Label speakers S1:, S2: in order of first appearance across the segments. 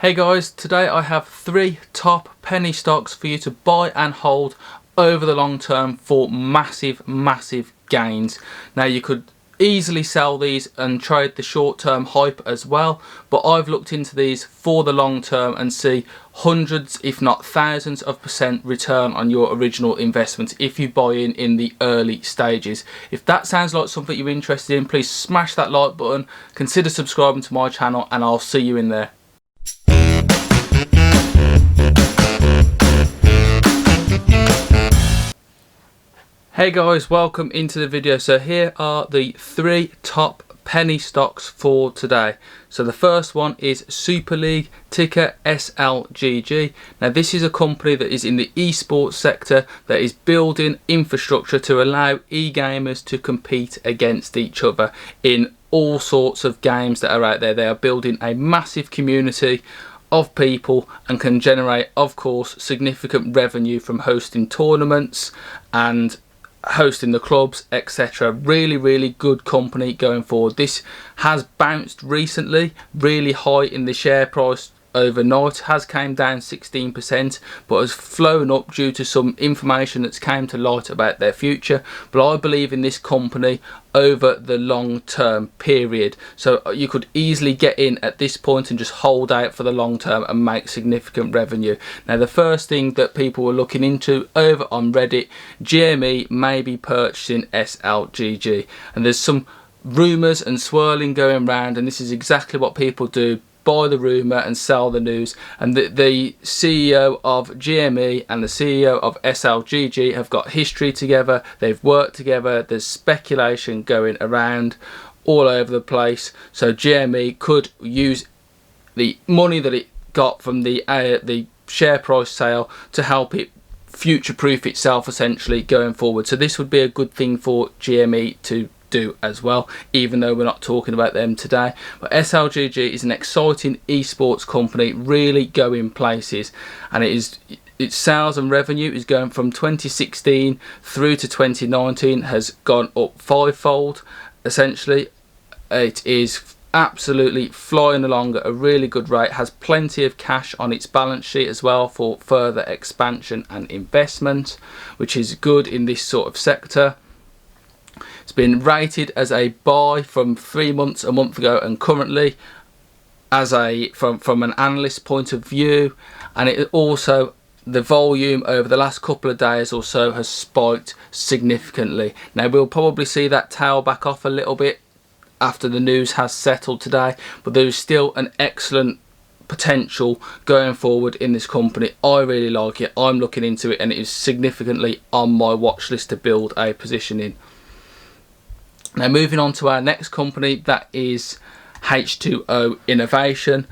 S1: Hey guys, today I have 3 top penny stocks for you to buy and hold over the long term for massive gains. Now you could easily sell these and trade the short term hype as well, but I've looked into these for the long term and see hundreds if not thousands of % return on your original investment if you buy in the early stages. If that sounds like something you're interested in, please smash that like button, consider subscribing to my channel, and I'll see you in there. Hey guys, welcome into the video. So here are the 3 top penny stocks for today. So the first one is Super League, ticker SLGG. Now this is a company that is in the esports sector that is building infrastructure to allow e-gamers to compete against each other in all sorts of games that are out there. They are building a massive community of people and can generate, of course, significant revenue from hosting tournaments and hosting the clubs, etc. Really good company going forward. This has bounced recently really high in the share price overnight, has came down 16%, but has flown up due to some information that's came to light about their future. But I believe in this company over the long term period, so you could easily get in at this point and just hold out for the long term and make significant revenue. Now the first thing that people were looking into over on Reddit, GME may be purchasing SLGG, and there's some rumours and swirling going around, and this is exactly what people do: buy the rumour and sell the news. And the CEO of GME and the CEO of SLGG have got history together, they've worked together, there's speculation going around all over the place. So GME could use the money that it got from the share price sale to help it future-proof itself essentially going forward. So this would be a good thing for GME to do as well, even though we're not talking about them today. But SLGG is an exciting esports company, really going places, and its sales and revenue is going from 2016 through to 2019 has gone up 5-fold essentially. It is absolutely flying along at a really good rate, has plenty of cash on its balance sheet as well for further expansion and investment, which is good in this sort of sector. It's been rated as a buy from 3 months, a month ago, and currently as a from an analyst point of view. And it also, the volume over the last couple of days or so has spiked significantly. Now we'll probably see that tail back off a little bit after the news has settled today, but there is still an excellent potential going forward in this company. I really like it, I'm looking into it, and it is significantly on my watch list to build a position in. Now moving on to our next company, that is H2O Innovation.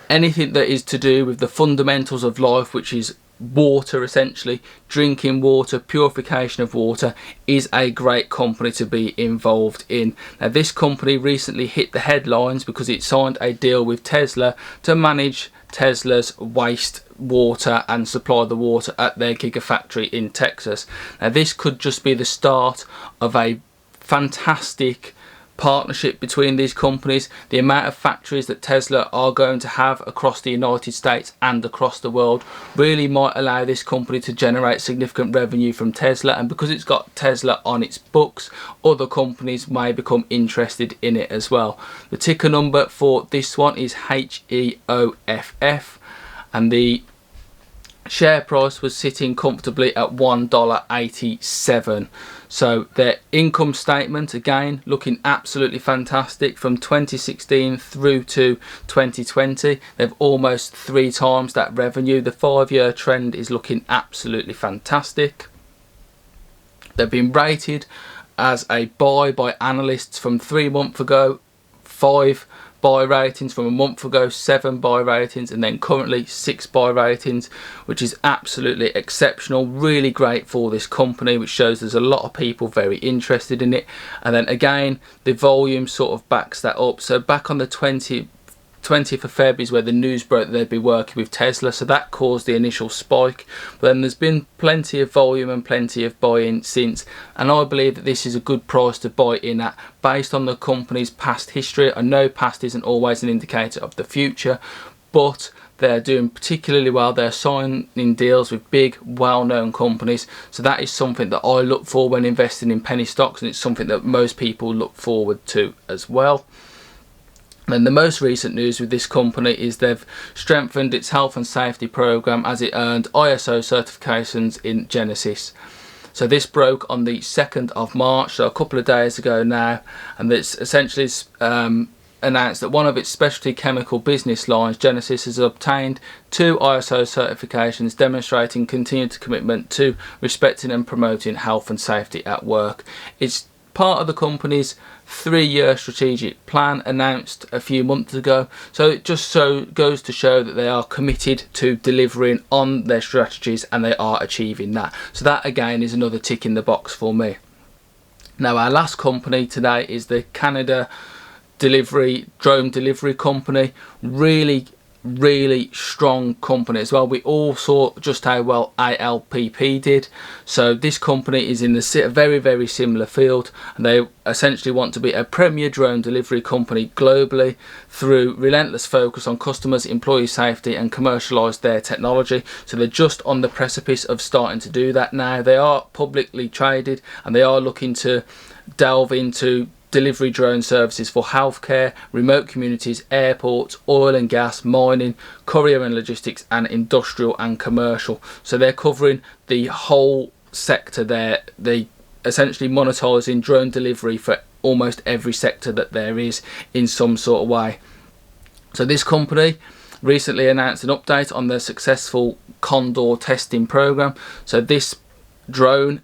S1: Anything that is to do with the fundamentals of life, which is water essentially, drinking water, purification of water, is a great company to be involved in. Now this company recently hit the headlines because it signed a deal with Tesla to manage Tesla's waste water and supply the water at their gigafactory in Texas. Now this could just be the start of a fantastic partnership between these companies. The amount of factories that Tesla are going to have across the United States and across the world really might allow this company to generate significant revenue from Tesla, and because it's got Tesla on its books, other companies may become interested in it as well. The ticker number for this one is HEOFF, and the share price was sitting comfortably at $1.87. So their income statement, again, looking absolutely fantastic. From 2016 through to 2020, they've almost 3 times that revenue. The 5-year trend is looking absolutely fantastic. They've been rated as a buy by analysts from 3 months ago, 5 buy ratings from a month ago, 7 buy ratings, and then currently 6 buy ratings, which is absolutely exceptional. Really great for this company, which shows there's a lot of people very interested in it. And then again, the volume sort of backs that up. So back on the 20th of February is where the news broke that they'd be working with Tesla, so that caused the initial spike. But then there's been plenty of volume and plenty of buy-in since, and I believe that this is a good price to buy in at based on the company's past history. I know past isn't always an indicator of the future, but they're doing particularly well. They're signing deals with big, well-known companies. So that is something that I look for when investing in penny stocks, and it's something that most people look forward to as well. And the most recent news with this company is they've strengthened its health and safety program as it earned ISO certifications in Genesis. So this broke on the 2nd of March, so a couple of days ago now, and it's essentially announced that one of its specialty chemical business lines, Genesis, has obtained 2 ISO certifications demonstrating continued commitment to respecting and promoting health and safety at work. It's part of the company's 3-year strategic plan announced a few months ago, so it just goes to show that they are committed to delivering on their strategies, and they are achieving that. So that again is another tick in the box for me. Now our last company today is the Canada drone delivery company. Really strong company as well. We all saw just how well ILPP did. So this company is in a very similar field, and they essentially want to be a premier drone delivery company globally through relentless focus on customers, employee safety, and commercialise their technology. So they're just on the precipice of starting to do that now. They are publicly traded, and they are looking to delve into delivery drone services for healthcare, remote communities, airports, oil and gas, mining, courier and logistics, and industrial and commercial. So they're covering the whole sector there. They essentially monetising drone delivery for almost every sector that there is in some sort of way. So this company recently announced an update on their successful Condor testing program. So this drone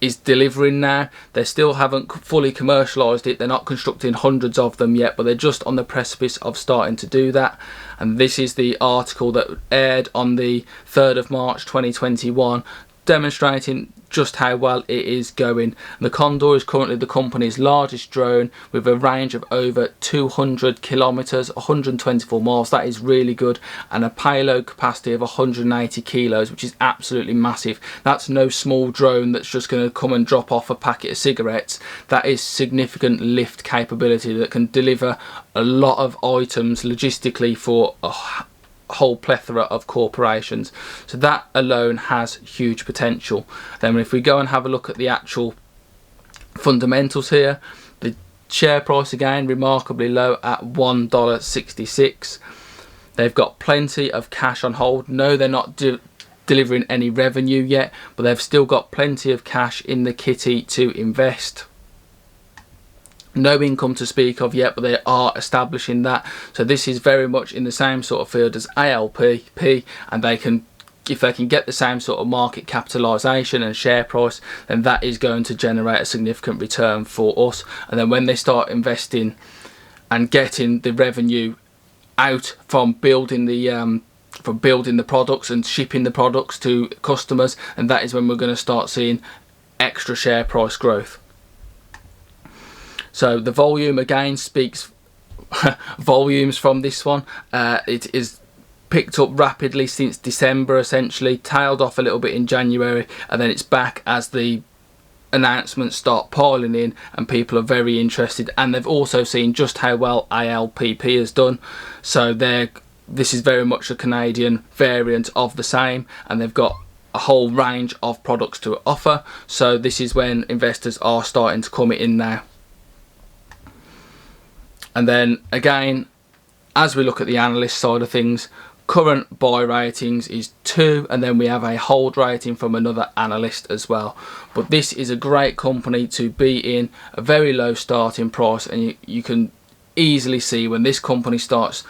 S1: is delivering now. They still haven't fully commercialised it. They're not constructing hundreds of them yet, but they're just on the precipice of starting to do that. And this is the article that aired on the 3rd of March 2021, demonstrating just how well it is going. The Condor is currently the company's largest drone with a range of over 200 kilometers, 124 miles. That is really good, and a payload capacity of 180 kilos, which is absolutely massive. That's no small drone that's just going to come and drop off a packet of cigarettes. That is significant lift capability that can deliver a lot of items logistically for a whole plethora of corporations. So that alone has huge potential. Then if we go and have a look at the actual fundamentals here, the share price again remarkably low at $1.66. They've got plenty of cash on hold. No, they're not delivering any revenue yet, but they've still got plenty of cash in the kitty to invest. No income to speak of yet, but they are establishing that. So this is very much in the same sort of field as ILPP, and they can, if they can get the same sort of market capitalisation and share price, then that is going to generate a significant return for us. And then when they start investing and getting the revenue out from building the products and shipping the products to customers, and that is when we're going to start seeing extra share price growth. So the volume again speaks volumes from this one. It is picked up rapidly since December, essentially tailed off a little bit in January, and then it's back as the announcements start piling in and people are very interested. And they've also seen just how well ILPP has done. So this is very much a Canadian variant of the same, and they've got a whole range of products to offer. So this is when investors are starting to come in now. And then again, as we look at the analyst side of things, current buy ratings is 2, and then we have a hold rating from another analyst as well. But this is a great company to be in, a very low starting price, and you can easily see when this company starts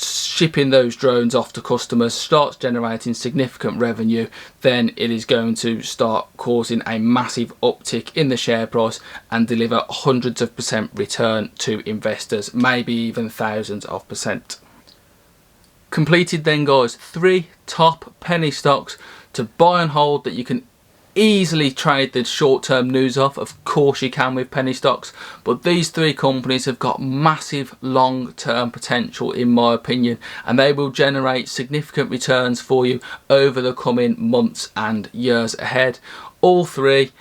S1: shipping those drones off to customers, starts generating significant revenue, then it is going to start causing a massive uptick in the share price and deliver hundreds of % return to investors, maybe even thousands of %. Completed then, guys, 3 top penny stocks to buy and hold that you can easily trade the short-term news off. Of course you can with penny stocks, but these 3 companies have got massive long-term potential in my opinion, and they will generate significant returns for you over the coming months and years ahead. All 3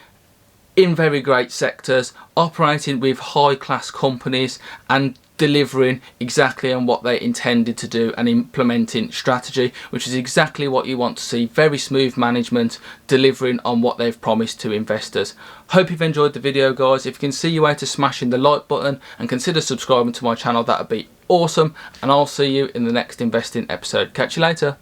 S1: in very great sectors, operating with high-class companies and delivering exactly on what they intended to do and implementing strategy, which is exactly what you want to see. Very smooth management, delivering on what they've promised to investors. Hope you've enjoyed the video, guys. If you can see your way to smashing the like button and consider subscribing to my channel, that would be awesome, and I'll see you in the next investing episode. Catch you later.